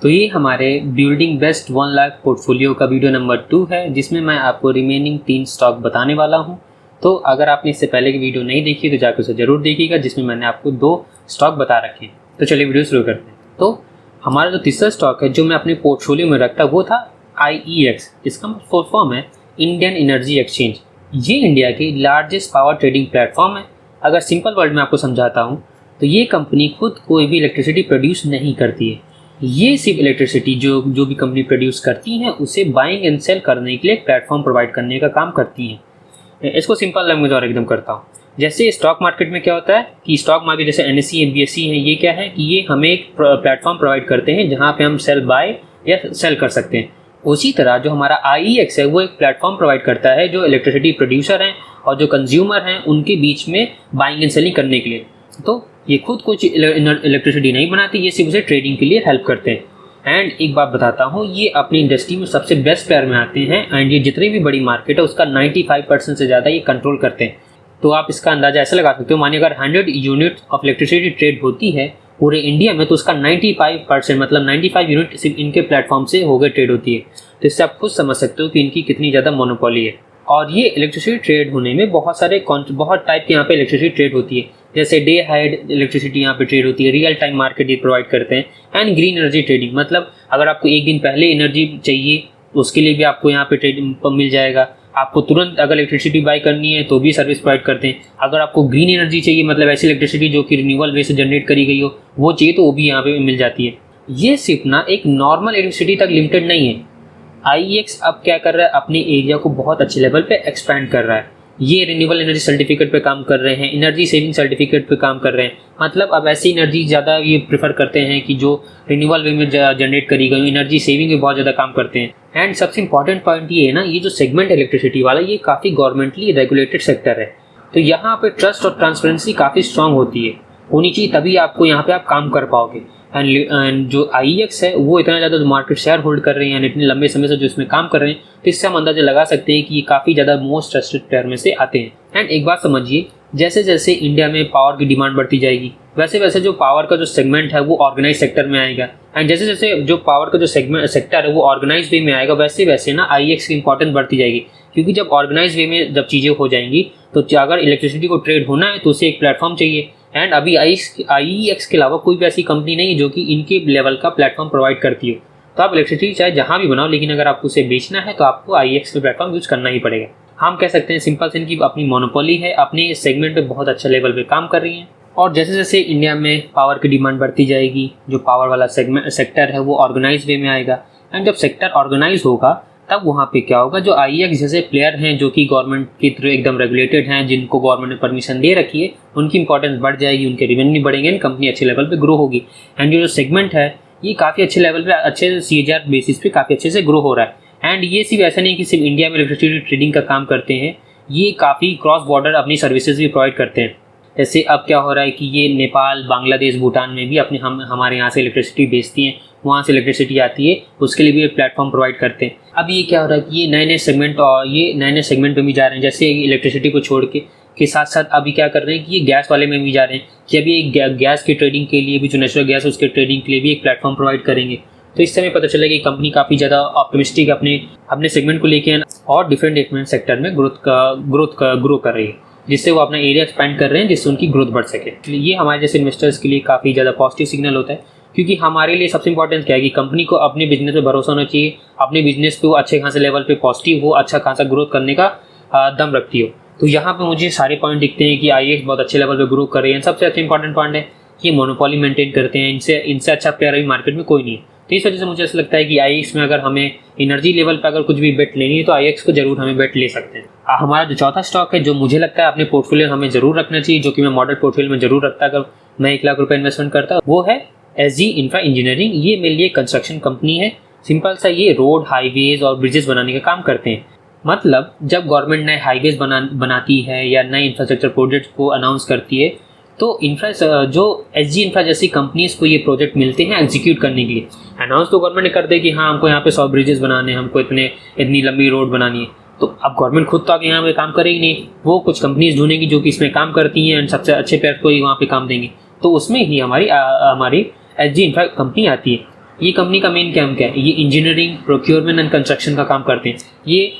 तो ये हमारे बिल्डिंग बेस्ट 1 लाख पोर्टफोलियो का वीडियो नंबर 2 है, जिसमें मैं आपको रिमेनिंग 3 स्टॉक बताने वाला हूँ। तो अगर आपने इससे पहले की वीडियो नहीं देखी तो जाकर उसे ज़रूर देखिएगा, जिसमें मैंने आपको 2 स्टॉक बता रखे हैं। तो चलिए वीडियो शुरू करते हैं। तो हमारा जो तीसरा स्टॉक है जो मैं अपने पोर्टफोलियो में रखता वो था IEX। इसका फुल फॉर्म है इंडियन एनर्जी एक्सचेंज। ये इंडिया की लार्जेस्ट पावर ट्रेडिंग प्लेटफॉर्म है। अगर सिंपल वर्ड में आपको समझाता हूँ तो ये कंपनी खुद कोई भी इलेक्ट्रिसिटी प्रोड्यूस नहीं करती है। ये सिर्फ इलेक्ट्रिसिटी जो भी कंपनी प्रोड्यूस करती हैं उसे बाइंग एंड सेल करने के लिए प्लेटफॉर्म प्रोवाइड करने का काम करती हैं। इसको सिंपल लैंग्वेज और एकदम करता हूँ। जैसे स्टॉक मार्केट में क्या होता है कि स्टॉक मार्केट जैसे NSE BSE है, ये क्या है कि ये हमें एक प्लेटफॉर्म प्रोवाइड करते हैं जहाँ पे हम सेल बाय या सेल कर सकते हैं। उसी तरह जो हमारा IEX है वो एक प्लेटफॉर्म प्रोवाइड करता है जो इलेक्ट्रिसिटी प्रोड्यूसर हैं और जो कंज्यूमर हैं उनके बीच में बाइंग एंड सेलिंग करने के लिए। तो ये खुद कुछ इलेक्ट्रिसिटी नहीं बनाती, ये सिर्फ उसे ट्रेडिंग के लिए हेल्प करते हैं। एंड एक बात बताता हूँ, ये अपनी इंडस्ट्री में सबसे बेस्ट प्लेयर में आते हैं एंड ये जितनी भी बड़ी मार्केट है उसका 95% से ज़्यादा ये कंट्रोल करते हैं। तो आप इसका अंदाजा ऐसे लगा सकते हो, मानिए अगर 100 यूनिट ऑफ इलेक्ट्रिसिटी ट्रेड होती है पूरे इंडिया में तो उसका 95% मतलब 95 यूनिट सिर्फ इनके प्लेटफॉर्म से होकर ट्रेड होती है। तो इससे आप खुद समझ सकते हो कि इनकी कितनी ज़्यादा मोनोपोली है। और ये इलेक्ट्रिसिटी ट्रेड होने में बहुत टाइप के यहाँ पे इलेक्ट्रिसिटी ट्रेड होती है। जैसे डे हाइड इलेक्ट्रिसिटी यहाँ पे ट्रेड होती है, रियल टाइम मार्केट ये प्रोवाइड करते हैं। एंड ग्रीन एनर्जी ट्रेडिंग मतलब अगर आपको एक दिन पहले एनर्जी चाहिए तो उसके लिए भी आपको यहाँ पे ट्रेडिंग मिल जाएगा। आपको तुरंत अगर इलेक्ट्रिसिटी बाय करनी है तो भी सर्विस प्रोवाइड करते हैं। अगर आपको ग्रीन एनर्जी चाहिए मतलब ऐसी इलेक्ट्रिसिटी जो कि रिन्यूएबल वे से जनरेट करी गई हो वो चाहिए तो वो भी यहाँ पे मिल जाती है। ये सिर्फ ना एक नॉर्मल इलेक्ट्रिसिटी तक लिमिटेड नहीं है। IEX अब क्या कर रहा है, अपने एरिया को बहुत अच्छे लेवल पे एक्सपैंड कर रहा है। ये रिन्यूएबल एनर्जी सर्टिफिकेट पे काम कर रहे हैं, एनर्जी सेविंग सर्टिफिकेट पे काम कर रहे हैं। मतलब अब ऐसी एनर्जी ज़्यादा ये प्रेफर करते हैं कि जो रिन्यूएबल वे में जनरेट करी गई, एनर्जी सेविंग में बहुत ज़्यादा काम करते हैं। एंड सबसे इंपॉर्टेंट पॉइंट ये है ना, ये जो सेगमेंट इलेक्ट्रिसिटी वाला ये काफ़ी गवर्नमेंटली रेगुलेटेड सेक्टर है। तो यहाँ पे ट्रस्ट और ट्रांसपेरेंसी काफ़ी स्ट्रांग होनी चाहिए, तभी आपको यहाँ पे आप काम कर पाओगे। एंड जो IEX है वो इतना ज़्यादा मार्केट शेयर होल्ड कर रहे हैं इतने लंबे समय से जो इसमें काम कर रहे हैं, तो इससे हम अंदाजा लगा सकते हैं कि ये काफ़ी ज़्यादा मोस्ट ट्रस्टेड प्लेयर में से आते हैं। एंड एक बात समझिए, जैसे जैसे इंडिया में पावर की डिमांड बढ़ती जाएगी वैसे वैसे जो पावर का जो सेगमेंट है वो ऑर्गेनाइज सेक्टर में आएगा। एंड जैसे जैसे जो पावर का जो सेक्टर है वो ऑर्गेनाइज वे में आएगा वैसे वैसे ना IEX की इंपॉर्टेंस बढ़ती जाएगी। क्योंकि जब ऑर्गेनाइज वे में जब चीज़ें हो जाएंगी तो अगर इलेक्ट्रिसिटी को ट्रेड होना है तो उसे एक प्लेटफॉर्म चाहिए। एंड अभी IEX के अलावा कोई भी ऐसी कंपनी नहीं है जो कि इनके लेवल का प्लेटफॉर्म प्रोवाइड करती हो। तो आप इलेक्ट्रिसिटी चाहे जहाँ भी बनाओ, लेकिन अगर आपको उसे बेचना है तो आपको IEX के प्लेटफॉर्म यूज करना ही पड़ेगा। हम कह सकते हैं सिंपल से इनकी अपनी मोनोपोली है, अपने सेगमेंट पे बहुत अच्छा लेवल पे काम कर रही हैं। और जैसे जैसे इंडिया में पावर की डिमांड बढ़ती जाएगी, जो पावर वाला सेक्टर है वो ऑर्गेनाइज वे में आएगा। एंड जब सेक्टर ऑर्गेनाइज होगा तब वहाँ पे क्या होगा, जो IEX जैसे प्लेयर हैं जो कि गवर्नमेंट के थ्रू एकदम रेगुलेटेड हैं, जिनको गवर्नमेंट ने परमिशन दे रखी है, उनकी इंपॉर्टेंस बढ़ जाएगी, उनके रेवेन्यू बढ़ेंगे, कंपनी अच्छे लेवल पे ग्रो होगी। एंड जो सेगमेंट है ये काफ़ी अच्छे लेवल पे अच्छे CAGR बेसिस पे काफ़ी अच्छे से ग्रो हो रहा है। एंड ये सिर्फ ऐसा नहीं कि सिर्फ इंडिया में इलेक्ट्रिसिटी ट्रेडिंग का काम करते हैं, ये काफ़ी क्रॉस बॉर्डर अपनी सर्विसेज भी प्रोवाइड करते हैं। जैसे अब क्या हो रहा है कि ये नेपाल, बांग्लादेश, भूटान में भी अपने हमारे यहाँ से इलेक्ट्रिसिटी बेचती हैं, वहाँ से इलेक्ट्रिसिटी आती है, उसके लिए भी एक प्लेटफॉर्म प्रोवाइड करते हैं। अब ये क्या हो रहा है कि ये नए नए सेगमेंट में भी जा रहे हैं। जैसे इलेक्ट्रिसिटी को छोड़ के साथ साथ अभी क्या कर रहे हैं कि ये गैस वाले में भी जा रहे हैं कि अभी एक गैस की ट्रेडिंग के लिए भी, जो नेचुरल गैस है उसके ट्रेडिंग के लिए भी एक प्लेटफॉर्म प्रोवाइड करेंगे। तो इससे हमें पता चलेगा कि कंपनी काफ़ी ज़्यादा ऑप्टिमिस्टिक अपने सेगमेंट को लेके और डिफरेंट सेक्टर में ग्रो कर रही है, जिससे वो अपना एरिया एक्सपैंड कर रहे हैं, जिससे उनकी ग्रोथ बढ़ सके। ये हमारे जैसे इन्वेस्टर्स के लिए काफ़ी ज़्यादा पॉजिटिव सिग्नल होता है, क्योंकि हमारे लिए सबसे इंपॉर्टेंट क्या है कि कंपनी को अपने बिजनेस पे भरोसा होना चाहिए, अपने बिजनेस पे वो अच्छे खासे लेवल पे पॉजिटिव हो, अच्छा खासा ग्रोथ करने का दम रखती हो। तो यहाँ पे मुझे सारे पॉइंट दिखते हैं कि IEX बहुत अच्छे लेवल पे ग्रो कर रही है। सबसे अच्छा इंपॉर्टेंट पॉइंट है कि मोनोपोली मेंटेन करते हैं, इनसे अच्छा प्लेयर अभी मार्केट में कोई नहीं है। तो इस वजह से मुझे ऐसा लगता है कि IEX में अगर हमें एनर्जी लेवल पर अगर कुछ भी बेट लेनी है तो IEX को जरूर हमें बेट ले सकते हैं। हमारा जो चौथा स्टॉक है जो मुझे लगता है अपने पोर्टफोलियो हमें जरूर रखना चाहिए, जो कि मैं मॉडल पोर्टफोलियो में जरूर रखता अगर मैं 1 लाख रुपए इन्वेस्टमेंट करता, वो है SG इंफ्रा इंजीनियरिंग। ये मेरे लिए कंस्ट्रक्शन कंपनी है। सिंपल सा, ये रोड, हाईवेज और ब्रिजेस बनाने का काम करते हैं। मतलब जब गवर्नमेंट नए हाईवेज बनाती है या नए इंफ्रास्ट्रक्चर प्रोजेक्ट को अनाउंस करती है तो जो SG इंफ्रा जैसी कंपनीज को ये प्रोजेक्ट मिलते हैं एग्जीक्यूट करने के लिए। अनाउंस तो गवर्नमेंट ने कर दे कि हाँ हमको यहाँ पे 100 ब्रिजेस बनाने हैं, हमको इतनी लंबी रोड बनानी है, तो अब गवर्नमेंट खुद तो आगे यहाँ पे काम करेगी नहीं, वो कुछ कंपनीज ढूंढेगी जो कि इसमें काम करती हैं एंड सबसे अच्छे प्लेयर को ही वहाँ पे काम देंगे। तो उसमें ही हमारी SG इंफ्रा कंपनी आती है। ये कंपनी का मेन काम क्या है, ये इंजीनियरिंग, प्रोक्योरमेंट एंड कंस्ट्रक्शन का काम करते हैं। ये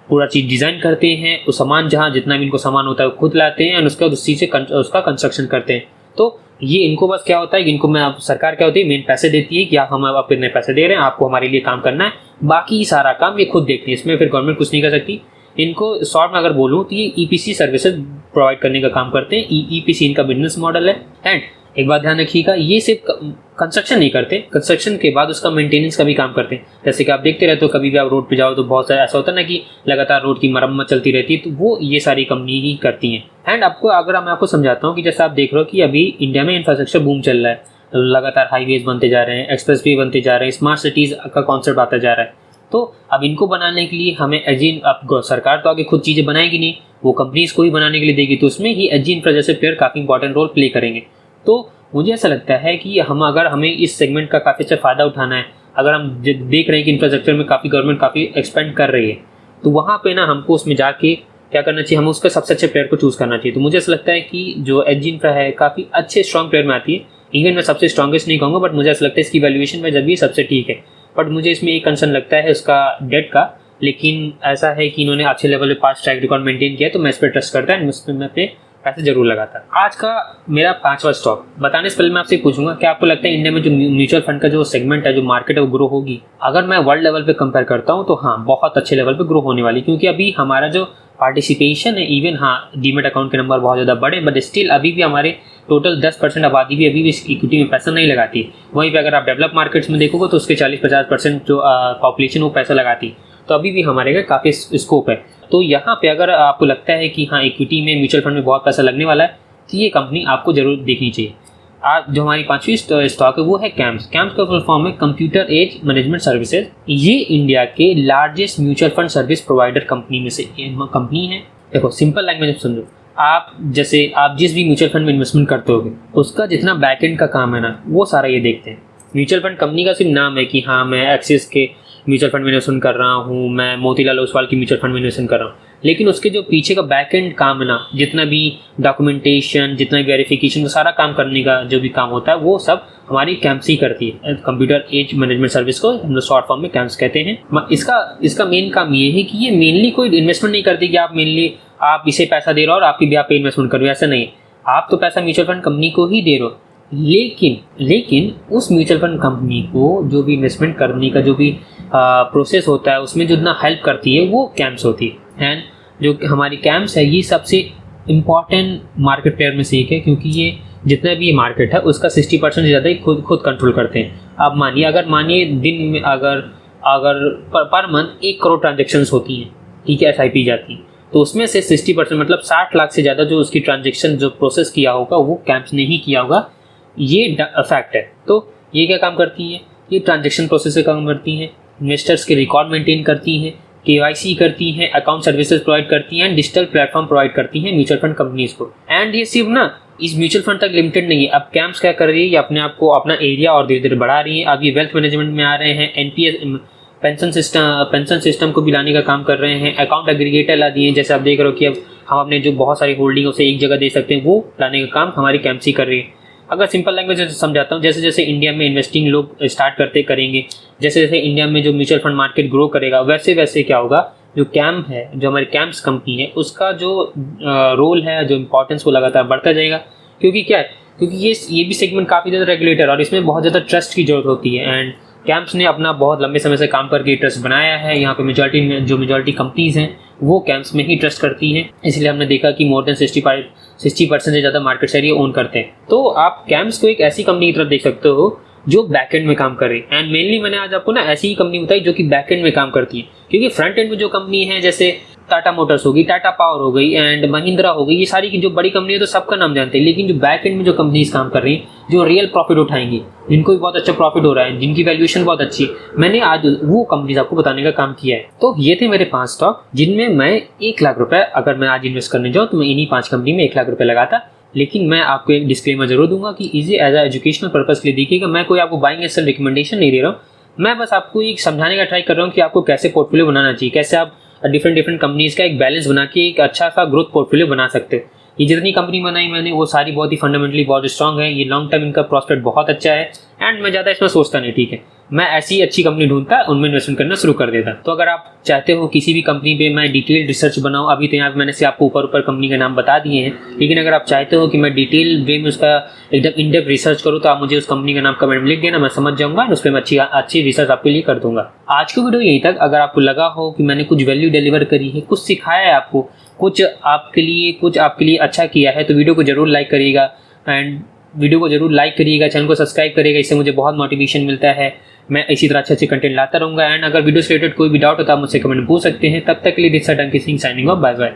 पूरा चीज़ डिज़ाइन करते हैं, उस सामान जहाँ जितना भी इनको सामान होता है वो खुद लाते हैं और उसके बाद उस चीज़ से उसका कंस्ट्रक्शन करते हैं। तो ये इनको बस क्या होता है कि इनको मैं सरकार क्या होती है, मेन पैसे देती है कि आप हम आप इतने पैसे दे रहे हैं, आपको हमारे लिए काम करना है, बाकी सारा काम ये खुद देखती है। इसमें फिर गवर्नमेंट कुछ नहीं कर सकती। इनको शॉर्ट में अगर बोलूँ तो ये ईपीसी सर्विसेज प्रोवाइड करने का काम करते हैं। ईपीसी इनका बिजनेस मॉडल है। एंड एक बात ध्यान रखिएगा, ये सिर्फ कंस्ट्रक्शन नहीं करते, कंस्ट्रक्शन के बाद उसका मेंटेनेंस का भी काम करते हैं। जैसे कि आप देखते रहते हो, कभी भी आप रोड पे जाओ तो बहुत सारा ऐसा होता है ना कि लगातार रोड की मरम्मत चलती रहती है, तो वो ये सारी कंपनी ही करती हैं। एंड आपको अगर मैं आपको समझाता हूँ कि जैसे आप देख रहे हो कि अभी इंडिया में इंफ्रास्ट्रक्चर बूम चल रहा है, लगातार हाईवेज बनते जा रहे हैं, एक्सप्रेस वे बनते जा रहे हैं, स्मार्ट सिटीज़ का कॉन्सेप्ट आता जा रहा है। तो अब इनको बनाने के लिए हमें अब सरकार तो आगे खुद चीज़ें बनाएगी नहीं, वो कंपनीज को ही बनाने के लिए देगी, तो उसमें ही एजी इंफ्रा जैसे प्लेयर काफ़ी इंपॉर्टेंट रोल प्ले करेंगे। तो मुझे ऐसा लगता है कि अगर हमें इस सेगमेंट का काफ़ी अच्छा फ़ायदा उठाना है, अगर हम देख रहे हैं कि इंफ्रास्ट्रक्चर में काफ़ी गवर्नमेंट काफ़ी एक्सपेंड कर रही है, तो वहाँ पे ना हमको उसमें जाके क्या करना चाहिए, हमें उसका सबसे अच्छे प्लेयर को चूज़ करना चाहिए। तो मुझे ऐसा लगता है कि जो एजी इंफ्रा है काफ़ी अच्छे स्ट्रॉन्ग प्लेयर में आती है। इवन मैं सबसे स्ट्रॉन्गेस्ट नहीं कहूँगा, बट मुझे ऐसा लगता है इसकी वैल्यूएशन में जब भी सबसे ठीक है। बट मुझे इसमें एक कंसर्न लगता है उसका डेट का, लेकिन ऐसा है कि इन्होंने अच्छे लेवल पे पास ट्रैक रिकॉर्ड मेंटेन किया, तो मैं इस पर ट्रस्ट करता है, उस पर मैं अपने पैसे जरूर लगाता है। आज का मेरा 5वां स्टॉक बताने से पहले मैं आपसे पूछूंगा, क्या आपको लगता है इंडिया में जो म्यूचुअल फंड का जो सेगमेंट है, जो मार्केट है, वो ग्रो होगी? अगर मैं वर्ल्ड लेवल पे कंपेयर करता हूँ तो हाँ, बहुत अच्छे लेवल पे ग्रो होने वाली, क्योंकि अभी हमारा जो पार्टिसिपेशन है, इवन हाँ डीमेट अकाउंट के नंबर बहुत ज़्यादा बढ़े, बट स्टिल अभी भी हमारे टोटल 10% आबादी भी अभी भी इक्विटी में पैसा नहीं लगाती। वहीं पे अगर आप डेवलप मार्केट्स में देखोगे तो उसके 40-50% जो पॉपुलेशन वो पैसा लगाती, तो अभी भी हमारे का काफ़ी स्कोप है। तो यहाँ पे अगर आपको लगता है कि हाँ इक्विटी में, म्यूचुअल फंड में बहुत पैसा लगने वाला है, तो ये कंपनी आपको जरूर देखनी चाहिए। आज जो हमारी 5वीं स्टॉक है वो है कैम्स। कैम्स का फुल फॉर्म है कंप्यूटर एज मैनेजमेंट सर्विसेज। ये इंडिया के largest mutual fund service provider company में से कंपनी है। देखो सिंपल लैंग्वेज में समझो, आप जिस भी म्यूचुअल फंड में इन्वेस्टमेंट करते होगे, उसका जितना बैक एंड का काम है ना, वो सारा ये देखते हैं। म्यूचुअल फंड कंपनी का सिर्फ नाम है कि हाँ मैं एक्सिस के म्यूचुअल फंड में इन्वेस्टमेंट कर रहा हूँ, मैं मोतीलाल ओसवाल की म्यूचुअल फंड में इन्वेस्टमेंट कर रहा हूँ, लेकिन उसके जो पीछे का बैक एंड काम है ना, जितना भी डॉक्यूमेंटेशन, जितना भी वेरिफिकेशन, वो सारा काम करने का जो भी काम होता है, वो सब हमारी कैम्स ही करती है। कंप्यूटर एज मैनेजमेंट सर्विस को हम लोग शॉर्ट फॉर्म में कैम्स कहते हैं। इसका मेन काम ये है कि ये मेनली कोई इन्वेस्टमेंट नहीं करती कि आप इसे पैसा दे रहे हो और आपकी भी आप पे इन्वेस्टमेंट कर रहे हो, ऐसा नहीं है। आप तो पैसा म्यूचुअल फंड कंपनी को ही दे रहे हो, लेकिन उस म्यूचुअल फंड कंपनी को जो भी इन्वेस्टमेंट करने का जो भी प्रोसेस होता है, उसमें जो इतना हेल्प करती है वो कैम्स होती है। एंड जो हमारी कैम्स है, ये सबसे इम्पॉर्टेंट मार्केट प्लेयर में से एक है, क्योंकि ये जितना भी मार्केट है उसका 60% से ज़्यादा ही खुद कंट्रोल करते हैं। अब मानिए दिन में अगर पर मंथ 1 करोड़ ट्रांजेक्शंस होती हैं, ठीक है, SIP जाती है, तो उसमें से 60% मतलब 60 लाख से ज़्यादा जो उसकी ट्रांजेक्शन जो प्रोसेस किया होगा वो कैम्प्स ने ही किया होगा, ये फैक्ट है। तो ये क्या काम करती है, ये ट्रांजेक्शन प्रोसेस का काम करती हैं, इन्वेस्टर्स के रिकॉर्ड मेंटेन करती हैं, KYC करती हैं, अकाउंट सर्विसेज प्रोवाइड करती हैं, डिजिटल प्लेटफॉर्म प्रोवाइड करती हैं म्यूचुअल फंड कंपनीज को। एंड ये सिर्फ ना इस म्यूचुअल फंड तक लिमिटेड नहीं है। अब कैम्प्स क्या कर रही है, ये अपने आप को अपना एरिया और धीरे धीरे बढ़ा रही है। अब ये वेल्थ मैनेजमेंट में आ रहे हैं, NPS पेंशन सिस्टम को भी लाने का काम कर रहे हैं, अकाउंट एग्रीगेटर ला दिए हैं। जैसे आप देख रहे हो कि अब हम अपने जो बहुत सारी होल्डिंग उसे एक जगह दे सकते हैं, वो लाने का काम हमारी कैम्प्स ही कर रही है। अगर सिंपल लैंग्वेज से समझाता हूँ, जैसे जैसे इंडिया में इन्वेस्टिंग लोग स्टार्ट करेंगे, जैसे जैसे इंडिया में जो म्यूचुअल फंड मार्केट ग्रो करेगा, वैसे वैसे क्या होगा, जो कैम्प है, जो हमारी कैम्प्स कंपनी है, उसका जो रोल है, जो इंपॉर्टेंस, वो लगातार बढ़ता जाएगा। क्योंकि क्या है, क्योंकि ये भी सेगमेंट काफ़ी ज़्यादा रेगुलेटर और इसमें बहुत ज़्यादा ट्रस्ट की जरूरत होती है। एंड कैम्प्स ने अपना बहुत लंबे समय से काम करके ट्रस्ट बनाया है। यहाँ पे मेजॉरिटी कंपनीज हैं वो कैम्प्स में ही ट्रस्ट करती हैं, इसलिए हमने देखा कि मोर देन 60% से ज़्यादा मार्केट शेयर ये ओन करते हैं। तो आप कैम्प्स को एक ऐसी कंपनी की तरफ देख सकते हो जो बैकएंड में काम कर रही है। एंड मेनली मैंने आज आपको ना ऐसी ही कंपनी बताई जो कि बैकएंड में काम करती है, क्योंकि फ्रंट एंड में जो कंपनी है, जैसे टाटा मोटर्स होगी, टाटा पावर हो गई एंड महिंद्रा हो गई, ये सारी की जो बड़ी कंपनी है तो सबका नाम जानते हैं। लेकिन जो बैक एंड में जो कंपनीज काम कर रही हैं, जो रियल प्रॉफिट उठाएंगी, जिनको भी बहुत अच्छा प्रॉफिट हो रहा है, जिनकी वैल्यूएशन बहुत अच्छी है, मैंने आज वो कंपनीज आपको बताने का काम किया है। तो ये थे मेरे 5 स्टॉक, जिनमें मैं 1 लाख रुपए अगर मैं आज इन्वेस्ट करने जाऊँ तो मैं इन्हीं 5 कंपनी में 1 लाख रुपए लगाता। लेकिन मैं आपको एक डिस्क्लेमर जरूर दूंगा कि इजी एज एजुकेशनल पर्पस के लिए देखिएगा, मैं कोई आपको बाइंग एंड सेल रिकमेंडेशन नहीं दे रहा हूँ। मैं बस आपको एक समझाने का ट्राई कर रहा हूँ कि आपको कैसे पोर्टफोलियो बनाना चाहिए, कैसे आप डिफरेंट कंपनीज का एक बैलेंस बना के एक अच्छा सा ग्रोथ पोर्टफोलियो बना सकते हैं। ये जितनी कंपनी बनाई मैंने, वो सारी बहुत ही फंडामेंटली बहुत स्ट्रॉन्ग है, ये लॉन्ग टर्म इनका प्रॉस्पेक्ट बहुत अच्छा है। एंड मैं ज़्यादा इसमें सोचता नहीं, ठीक है। मैं ऐसी अच्छी कंपनी ढूंढता, उनमें इन्वेस्टमेंट करना शुरू कर देता। तो अगर आप चाहते हो किसी भी कंपनी पे मैं डिटेल रिसर्च बनाऊं, अभी तो यहाँ पे मैंने से आपको ऊपर कंपनी के नाम बता दिए हैं, लेकिन अगर आप चाहते हो कि मैं डिटेल वे में उसका एकदम इन डेप्थ रिसर्च करूँ तो आप मुझे उस कंपनी का नाम कमेंट में लिख देना, मैं समझ जाऊंगा और उस पर मैं अच्छी रिसर्च आपके लिए कर दूंगा। आज की वीडियो यहीं तक। अगर आपको लगा हो कि मैंने कुछ वैल्यू डिलीवर करी है, कुछ सिखाया है आपको, कुछ आपके लिए अच्छा किया है, तो वीडियो को जरूर लाइक करिएगा चैनल को सब्सक्राइब करिएगा। इससे मुझे बहुत मोटिवेशन मिलता है, मैं इसी तरह अच्छे कंटेंट लाता रहूँगा। एंड अगर वीडियो से रिलेटेड कोई भी डाउट हो तो आप मुझसे कमेंट पूछ सकते हैं। तब तक के लिए this is Dunky Singh signing off, bye bye.